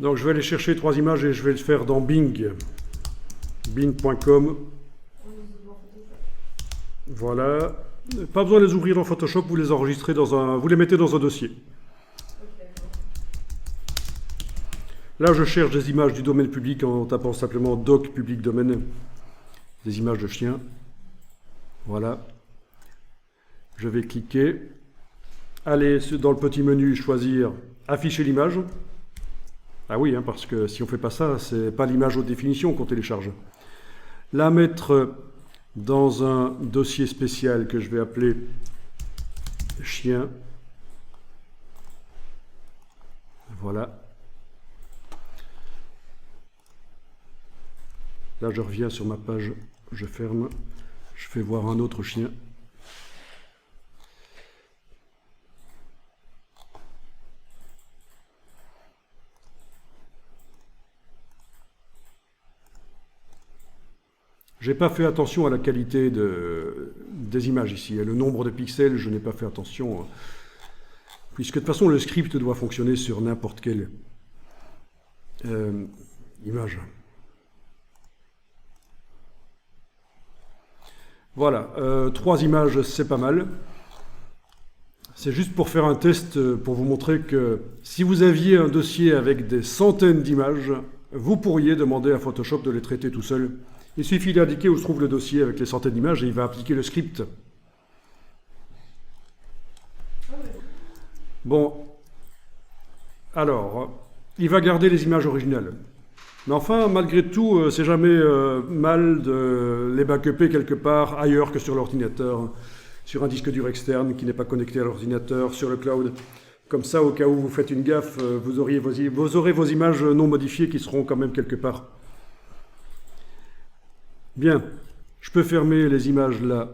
Donc je vais aller chercher 3 images et je vais le faire dans Bing. Bing.com. Voilà. Pas besoin de les ouvrir dans Photoshop, vous les enregistrez vous les mettez dans un dossier. Là, je cherche des images du domaine public en tapant simplement doc public domaine. Des images de chiens. Voilà. Je vais cliquer. Aller dans le petit menu, choisir afficher l'image. Ah oui, hein, parce que si on ne fait pas ça, c'est pas l'image haute définition qu'on télécharge. La mettre dans un dossier spécial que je vais appeler chien. Voilà. Là, je reviens sur ma page, je ferme, je fais voir un autre chien. J'ai pas fait attention à la qualité des images ici. Et le nombre de pixels, je n'ai pas fait attention. Puisque de toute façon, le script doit fonctionner sur n'importe quelle image. Voilà, 3 images, c'est pas mal. C'est juste pour faire un test, pour vous montrer que si vous aviez un dossier avec des centaines d'images, vous pourriez demander à Photoshop de les traiter tout seul. Il suffit d'indiquer où se trouve le dossier avec les centaines d'images et il va appliquer le script. Bon, alors, il va garder les images originales. Mais enfin, malgré tout, c'est jamais mal de les backuper quelque part ailleurs que sur l'ordinateur, sur un disque dur externe qui n'est pas connecté à l'ordinateur, sur le cloud. Comme ça, au cas où vous faites une gaffe, vous aurez vos images non modifiées qui seront quand même quelque part. Bien, je peux fermer les images là.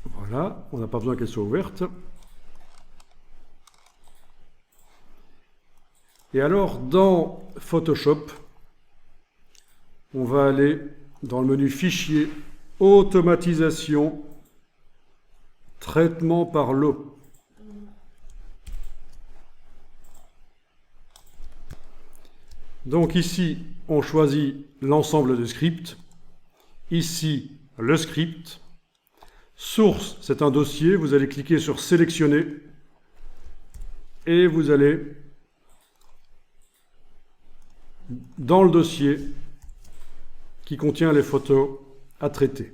Voilà, on n'a pas besoin qu'elles soient ouvertes. Et alors, dans Photoshop, on va aller dans le menu Fichier, Automatisation, Traitement par l'eau. Donc ici, on choisit l'ensemble de scripts. Ici, le script. Source, c'est un dossier. Vous allez cliquer sur Sélectionner. Et vous allez dans le dossier qui contient les photos à traiter.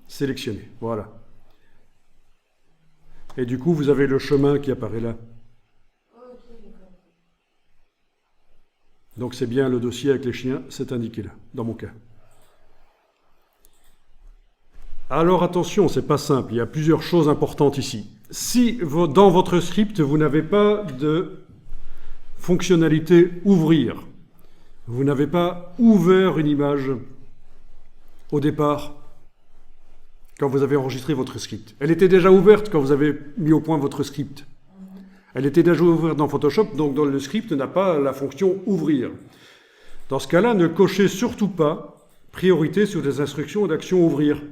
Sélectionner, voilà. Et du coup, vous avez le chemin qui apparaît là. Donc c'est bien le dossier avec les chiens, c'est indiqué là, dans mon cas. Alors attention, c'est pas simple, il y a plusieurs choses importantes ici. Si dans votre script, vous n'avez pas de fonctionnalité ouvrir, vous n'avez pas ouvert une image au départ quand vous avez enregistré votre script. Elle était déjà ouverte quand vous avez mis au point votre script. Elle était déjà ouverte dans Photoshop, donc dans le script n'a pas la fonction ouvrir. Dans ce cas-là, ne cochez surtout pas priorité sur des instructions d'action ouvrir.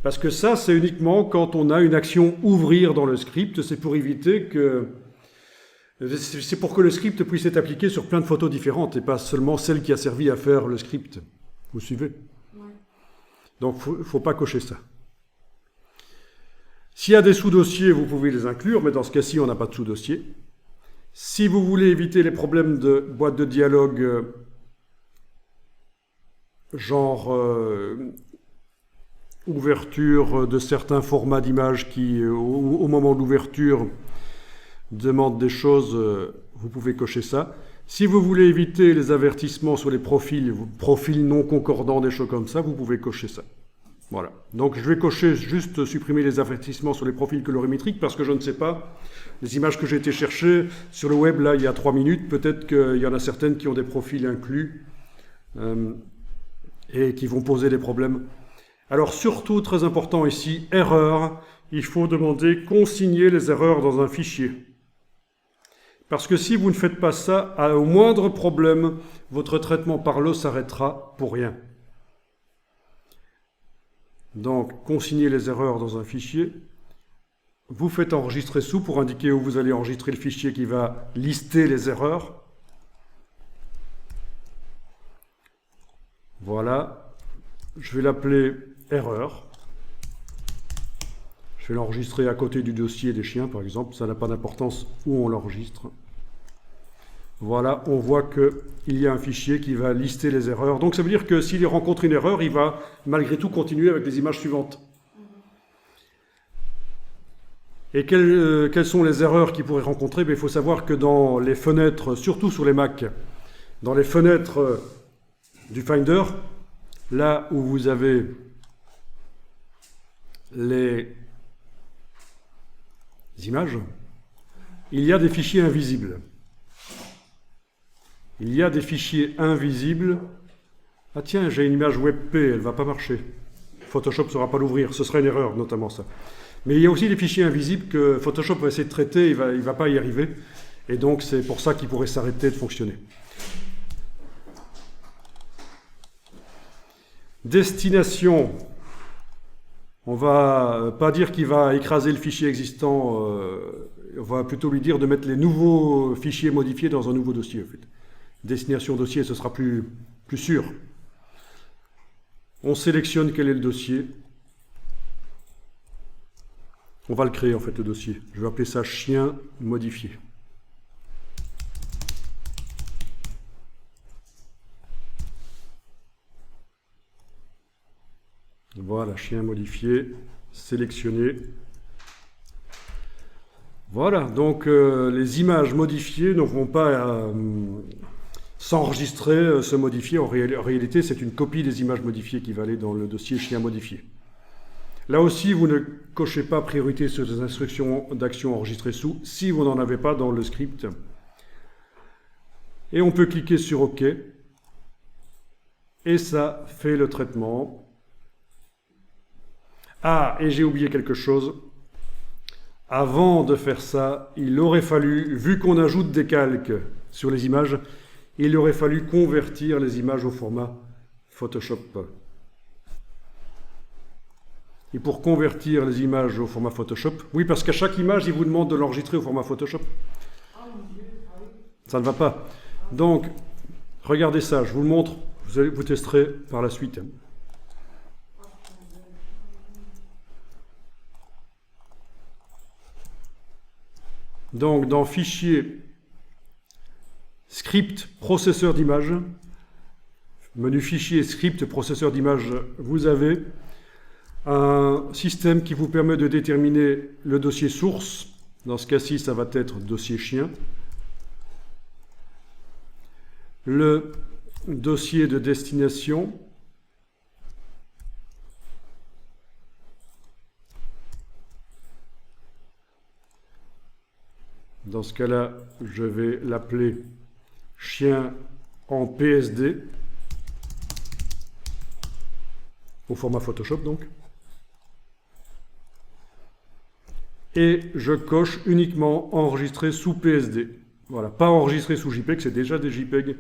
Parce que ça, c'est uniquement quand on a une action ouvrir dans le script, c'est pour éviter que... C'est pour que le script puisse être appliqué sur plein de photos différentes et pas seulement celle qui a servi à faire le script. Vous suivez? Ouais. Donc, il ne faut pas cocher ça. S'il y a des sous-dossiers, vous pouvez les inclure, mais dans ce cas-ci, on n'a pas de sous-dossier. Si vous voulez éviter les problèmes de boîte de dialogue, genre ouverture de certains formats d'images qui, au moment de l'ouverture, demandent des choses, vous pouvez cocher ça. Si vous voulez éviter les avertissements sur les profils non concordants, des choses comme ça, vous pouvez cocher ça. Voilà. Donc je vais cocher juste supprimer les avertissements sur les profils colorimétriques parce que je ne sais pas. Les images que j'ai été chercher sur le web, là, il y a 3 minutes, peut-être qu'il y en a certaines qui ont des profils inclus et qui vont poser des problèmes. Alors surtout, très important ici, erreur. Il faut demander consigner les erreurs dans un fichier. Parce que si vous ne faites pas ça, au moindre problème, votre traitement par l'eau s'arrêtera pour rien. Donc, consigner les erreurs dans un fichier. vous faites enregistrer sous pour indiquer où vous allez enregistrer le fichier qui va lister les erreurs. Voilà. Je vais l'appeler erreur. Je vais l'enregistrer à côté du dossier des chiens, par exemple. Ça n'a pas d'importance où on l'enregistre. Voilà, on voit qu'il y a un fichier qui va lister les erreurs. Donc ça veut dire que s'il rencontre une erreur, il va malgré tout continuer avec les images suivantes. Et quelles sont les erreurs qu'il pourrait rencontrer? Il faut savoir que dans les fenêtres, surtout sur les Mac, dans les fenêtres du Finder, là où vous avez les images, il y a des fichiers invisibles. Il y a des fichiers invisibles. Ah tiens, j'ai une image WebP, elle ne va pas marcher. Photoshop ne saura pas l'ouvrir, ce serait une erreur notamment ça. Mais il y a aussi des fichiers invisibles que Photoshop va essayer de traiter, il ne va pas y arriver. Et donc c'est pour ça qu'il pourrait s'arrêter de fonctionner. Destination. On ne va pas dire qu'il va écraser le fichier existant, on va plutôt lui dire de mettre les nouveaux fichiers modifiés dans un nouveau dossier en fait. Destination dossier, ce sera plus sûr. On sélectionne quel est le dossier. On va le créer en fait le dossier. Je vais appeler ça chien modifié. Voilà, chien modifié, sélectionné. Voilà, donc les images modifiées ne vont pas s'enregistrer, se modifier. En réalité, c'est une copie des images modifiées qui va aller dans le dossier chien modifié. Là aussi, vous ne cochez pas priorité sur les instructions d'action enregistrées sous, si vous n'en avez pas dans le script. Et on peut cliquer sur OK. Et ça fait le traitement. Ah, et j'ai oublié quelque chose. Avant de faire ça, il aurait fallu, vu qu'on ajoute des calques sur les images, il aurait fallu convertir les images au format Photoshop. Et pour convertir les images au format Photoshop, oui, parce qu'à chaque image, il vous demande de l'enregistrer au format Photoshop. Ça ne va pas. Donc, regardez ça, je vous le montre, vous testerez par la suite. Donc, dans Fichier, Script, Processeur d'images, menu Fichier, Script, Processeur d'images, vous avez un système qui vous permet de déterminer le dossier source. Dans ce cas-ci, ça va être dossier chien. Le dossier de destination. Dans ce cas-là, je vais l'appeler chien en PSD, au format Photoshop donc. Et je coche uniquement enregistrer sous PSD. Voilà, pas enregistrer sous JPEG, c'est déjà des JPEG,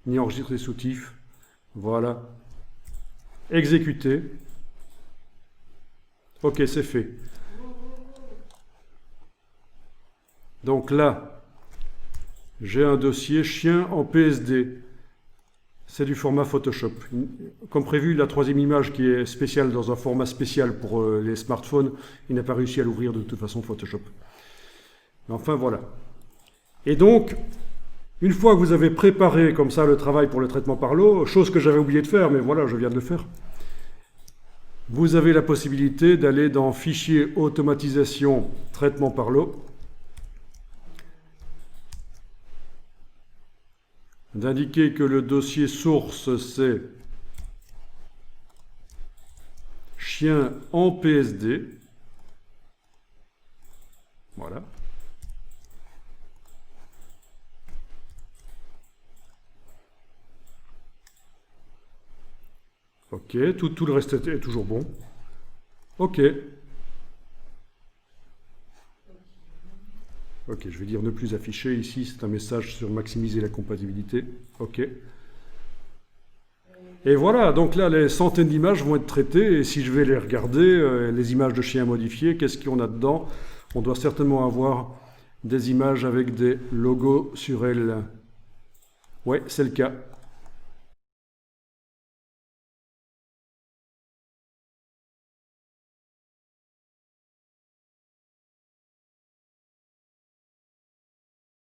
ni enregistrer sous TIFF. Voilà. Exécuter. Ok, c'est fait. Donc là, j'ai un dossier chien en PSD. C'est du format Photoshop. Comme prévu, la troisième image qui est spéciale dans un format spécial pour les smartphones, il n'a pas réussi à l'ouvrir de toute façon Photoshop. Mais enfin, voilà. Et donc, une fois que vous avez préparé comme ça le travail pour le traitement par l'eau, chose que j'avais oublié de faire, mais voilà, je viens de le faire, vous avez la possibilité d'aller dans Fichier, Automatisation, Traitement par l'eau, d'indiquer que le dossier source, c'est chien en PSD. Voilà. Ok, tout le reste est toujours bon. Ok. Ok, je vais dire ne plus afficher. Ici, c'est un message sur maximiser la compatibilité. Ok. Et voilà, donc là, les centaines d'images vont être traitées. Et si je vais les regarder, les images de chiens modifiés, qu'est-ce qu'on a dedans? On doit certainement avoir des images avec des logos sur elles. Ouais, c'est le cas.